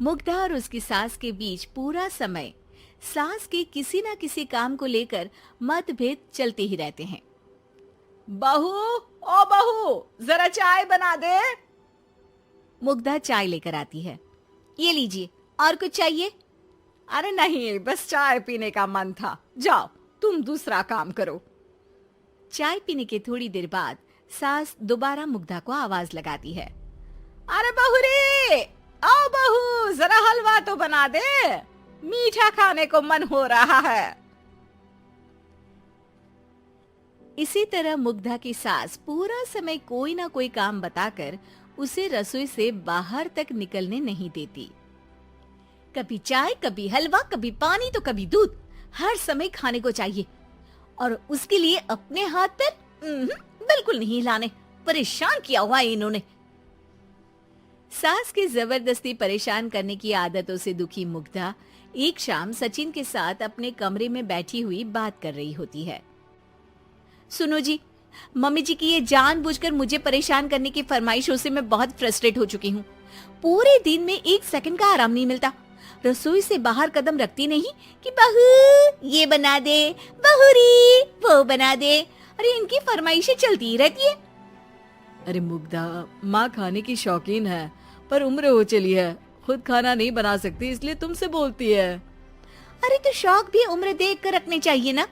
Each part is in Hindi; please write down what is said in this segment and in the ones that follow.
मुग्धा और उसकी सास के बीच पूरा समय सास के किसी न किसी काम को लेकर मतभेद चलते ही रहते हैं। बहू, ओ बहू, जरा चाय बना दे। मुग्धा चाय लेकर आती है। ये लीजिए, और कुछ चाहिए? अरे नहीं, बस चाय पीने का मन था। जाओ, तुम दूसरा काम करो। चाय पीने के थोड़ी देर बाद सास दोबारा मुग्धा को आवाज लगाती है। अरे बहू रे, आओ बहू, जरा हलवा तो बना दे, मीठा खाने को मन हो रहा है। इसी तरह मुग्धा की सास पूरा समय कोई ना कोई काम बताकर उसे रसोई से बाहर तक निकलने नहीं देती। कभी चाय, कभी हलवा, कभी पानी तो कभी दूध, हर समय खाने को चाहिए और उसके लिए अपने हाथ पैर बिल्कुल नहीं हिलाने। परेशान किया हुआ है इन्होंने। सास की जबरदस्ती परेशान करने की आदतों से दुखी मुग्धा एक शाम सचिन के साथ अपने कमरे में बैठी हुई बात कर रही होती है। सुनो जी, मम्मी जी की ये जानबूझकर मुझे परेशान करने की फरमाइशों से मैं बहुत फ्रस्ट्रेट हो चुकी हूँ। पूरे दिन में एक सेकंड का आराम नहीं मिलता। रसोई से बाहर कदम रखती नहीं कि बहू ये बना दे, बहुरी वो बना दे। अरे इनकी फरमाइशें चलती ही रहती है। अरे मुग्धा, माँ खाने की शौकीन है, पर उम्र हो चली है, खुद खाना नहीं बना सकती, इसलिए तुमसे बोलती है। अरे तो शौक भी उम्र देख कर रखने चाहिए ना।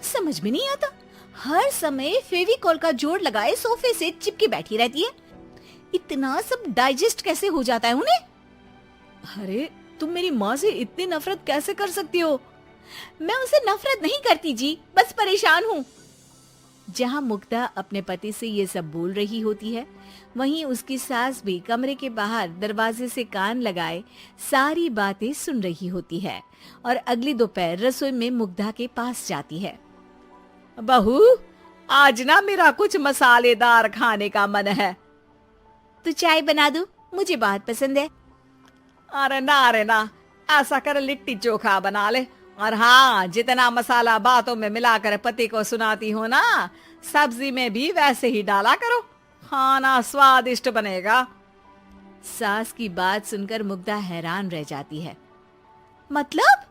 समझ में नहीं आता, हर समय फेविकॉल का जोड़ लगाए सोफे से चिपके बैठी रहती है। इतना सब डाइजेस्ट कैसे हो जाता है उन्हें? अरे तुम मेरी माँ से इतनी नफरत कैसे कर सकती हो? मैं उनसे नफरत नहीं करती जी, बस परेशान हूँ। जहाँ मुग्धा अपने पति से ये सब बोल रही होती है, वहीं उसकी सास भी कमरे के बाहर दरवाजे से कान लगाए सारी बातें सुन रही होती है और अगली दोपहर रसोई में मुग्धा के पास जाती है। बहू, आज ना मेरा कुछ मसालेदार खाने का मन है। तो चाय बना दूं? मुझे बहुत पसंद है। अरे ना, ऐसा कर लिट्टी चोखा बना ले। और हाँ, जितना मसाला बातों में मिलाकर पति को सुनाती हो ना, सब्जी में भी वैसे ही डाला करो, खाना स्वादिष्ट बनेगा। सास की बात सुनकर मुग्धा हैरान रह जाती है। मतलब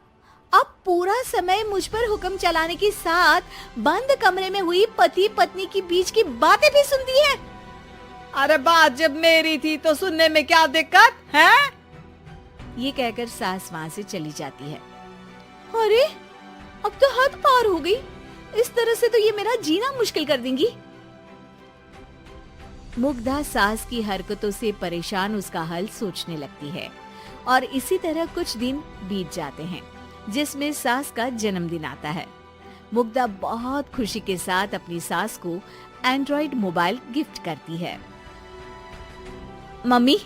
अब पूरा समय मुझ पर हुक्म चलाने के साथ बंद कमरे में हुई पति पत्नी की बीच की बातें भी सुनती है? अरे बात जब मेरी थी तो सुनने में क्या दिक्कत है? ये कहकर सास वहां से चली जाती है। अरे अब तो हद पार हो गई, इस तरह से तो ये मेरा जीना मुश्किल कर देंगी। मुग्धा सास की हरकतों से परेशान उसका हल सोचने लगती है और इसी तरह कुछ दिन बीत जाते हैं, जिसमें सास का जन्मदिन आता है। मुग्धा बहुत खुशी के साथ अपनी सास को एंड्रॉइड मोबाइल गिफ्ट करती है। मम्मी,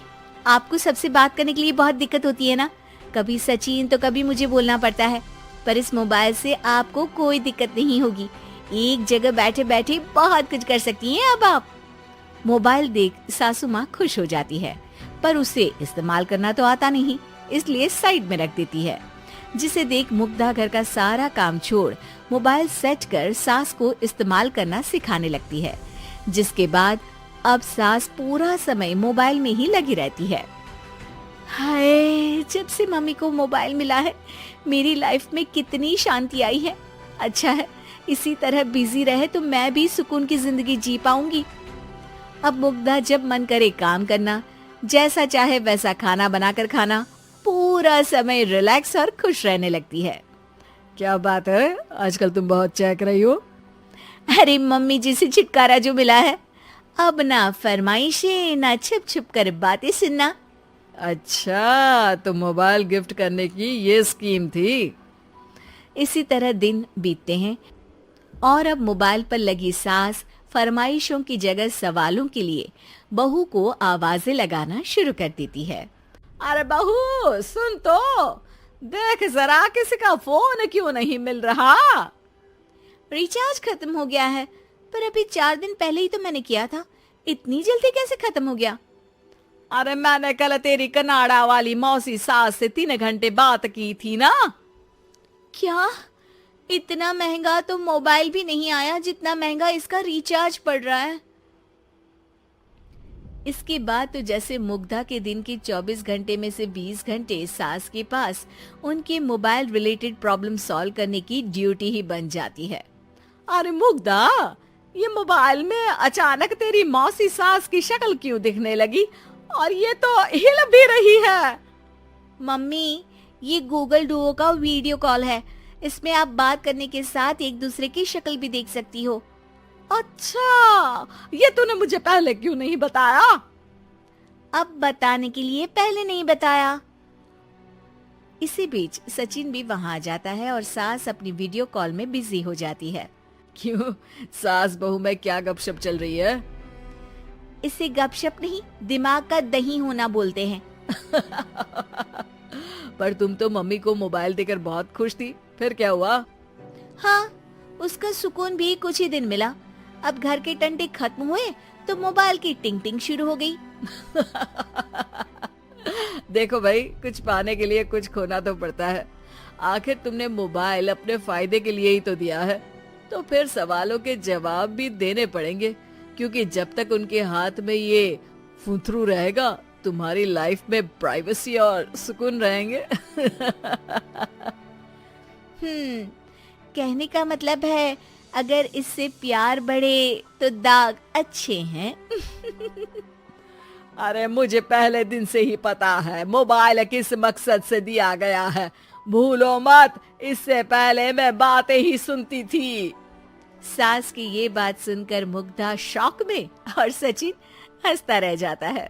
आपको सबसे बात करने के लिए बहुत दिक्कत होती है ना? कभी सचिन तो कभी मुझे बोलना पड़ता है, पर इस मोबाइल से आपको कोई दिक्कत नहीं होगी। एक जगह बैठे बैठे बहुत कुछ कर सकती हैं अब आप। मोबाइल देख सासू माँ खुश हो जाती है, पर उसे इस्तेमाल करना तो आता नहीं, इसलिए साइड में रख देती है। जिसे देख मुग्धा घर का सारा काम छोड़ मोबाइल सेट कर सास को इस्तेमाल करना सिखाने लगती है, जिसके बाद अब सास पूरा समय मोबाइल में ही लगी रहती है। हाय, जब से मम्मी को मोबाइल मिला है मेरी लाइफ में कितनी शांति आई है। अच्छा है, इसी तरह बिजी रहे तो मैं भी सुकून की जिंदगी जी पाऊंगी। अब मुग्धा जब मन करे काम करना, जैसा चाहे वैसा खाना बनाकर खाना, पूरा समय रिलैक्स और खुश रहने लगती है। क्या बात है, आजकल तुम बहुत चहक रही हो। अरे मम्मी जी से छुटकारा जो मिला है, अब ना फरमाइशें ना छुप छुप कर बातें सुनना। अच्छा, तो मोबाइल गिफ्ट करने की ये स्कीम थी। इसी तरह दिन बीतते हैं और अब मोबाइल पर लगी सास फरमाइशों की जगह सवालों के लिए बहू को आवाजें लगाना शुरू कर देती है। अरे बहू सुन तो, देख जरा किसी का फोन क्यों नहीं मिल रहा? रिचार्ज खत्म हो गया है, पर अभी 4 दिन पहले ही तो मैंने किया था, इतनी जल्दी कैसे खत्म हो गया? अरे मैंने कल तेरी कनाडा वाली मौसी सास से 3 घंटे बात की थी ना। क्या? इतना महंगा तो मोबाइल भी नहीं आया जितना महंगा इसका रिचार्ज पड़ रहा है। इसके बाद तो जैसे मुग्धा के दिन के 24 घंटे में से 20 घंटे सास के पास उनके मोबाइल रिलेटेड प्रॉब्लम सॉल्व करने की ड्यूटी ही बन जाती है। अरे मुग्धा, ये मोबाइल में अचानक तेरी मौसी सास की शक्ल क्यों दिखने लगी और ये तो हिल भी रही है। मम्मी, ये गूगल डुओ का वीडियो कॉल है। इसमें आप बात करने के साथ एक दूसरे की शक्ल भी देख सकती हो। अच्छा, ये तूने मुझे पहले क्यों नहीं बताया? अब बताने के लिए पहले नहीं बताया। इसी बीच सचिन भी वहां आ जाता है और सास अपनी वीडियो कॉल में बिजी हो जाती है। क्यों, सास बहू में क्या गपशप चल रही है? इसे गपशप नहीं, दिमाग का दही होना बोलते हैं। पर तुम तो मम्मी को मोबाइल देकर बहुत खुश थी, फिर क्या हुआ? हाँ, उसका सुकून भी कुछ ही दिन मिला। अब घर के टंटे खत्म हुए तो मोबाइल की टिंग टिंग शुरू हो गई। देखो भाई, कुछ पाने के लिए कुछ खोना तो पड़ता है। आखिर तुमने मोबाइल अपने फायदे के लिए ही तो दिया है, तो फिर सवालों के जवाब भी देने पड़ेंगे, क्योंकि जब तक उनके हाथ में ये फुंथरू रहेगा तुम्हारी लाइफ में प्राइवेसी और सुकून रहेंगे। कहने का मतलब है अगर इससे प्यार बढ़े तो दाग अच्छे हैं। अरे मुझे पहले दिन से ही पता है मोबाइल किस मकसद से दिया गया है। भूलो मत, इससे पहले मैं बातें ही सुनती थी। सास की ये बात सुनकर मुग्धा शॉक में और सचिन हंसता रह जाता है।